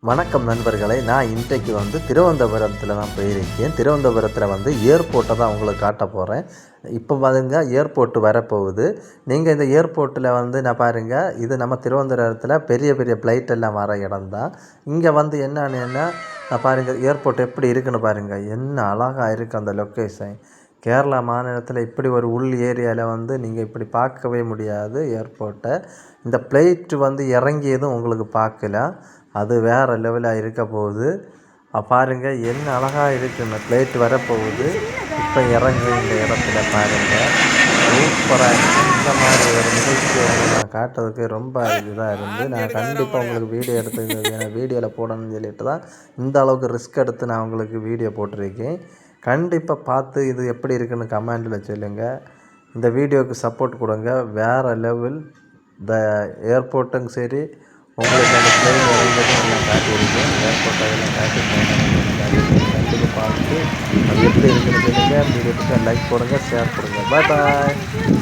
வணக்கம் நண்பர்களே, நான் இன்றைக்கு திருவனந்தபுரத்தில் தான் போயிருக்கேன். திருவனந்தபுரத்தில் ஏர்போர்ட்டை தான் உங்களுக்கு காட்ட போகிறேன். இப்போ பாருங்க, ஏர்போர்ட்டு வரப்போகுது. நீங்கள் இந்த ஏர்போர்ட்டில் நான் பாருங்கள், இது நம்ம திருவனந்தபுரத்தில் பெரிய பெரிய ஃப்ளைட் எல்லாம் வர இடம் தான். இங்கே என்னன்னா நான் பாருங்கள், ஏர்போர்ட் எப்படி இருக்குன்னு பாருங்கள். என்ன அழகாக இருக்குது அந்த லொக்கேஷன். கேரளா மாநிலத்தில் இப்படி ஒரு உள் ஏரியாவில் நீங்கள் இப்படி பார்க்கவே முடியாது ஏர்போர்ட்டை. இந்த ஃப்ளைட்டு இறங்கியதும் உங்களுக்கு பார்க்கலாம். அது வேறு லெவலாக இருக்க போகுது. பாருங்கள், என்ன அழகாக இருக்குன்னு. ஃப்ளைட் வரப்போகுது. இப்போ இறங்கு இந்த இடத்துல பாருங்கள், சூப்பராக இருக்குது. இந்த மாதிரி ஒரு நிகழ்ச்சியை நான் காட்டுறதுக்கு ரொம்ப இதாக இருந்து நான் கண்டிப்பாக உங்களுக்கு வீடியோ எடுத்துருந்தது. ஏன்னா வீடியோவில் போடணும்னு சொல்லிட்டு தான் இந்த அளவுக்கு ரிஸ்க் எடுத்து நான் உங்களுக்கு வீடியோ போட்டிருக்கேன். கண்டிப்பாக பார்த்து இது எப்படி இருக்குன்னு கமெண்டில் சொல்லுங்கள். இந்த வீடியோவுக்கு சப்போர்ட் கொடுங்க. வேறு லெவல். இந்த ஏர்போர்ட்டும் சரி, உங்களுக்கு அந்த ப்ளைன் இறங்குறதும் எல்லாம் காட்டியிருக்கேன். ஏர்போர்ட் அதெல்லாம் காட்டி கண்டிப்பாக பார்த்து அது எப்படி இருக்குன்னு சொல்லுங்கள். வீடியோக்கு லைக் போடுங்க, ஷேர் கொடுங்க. பாய் பாய்.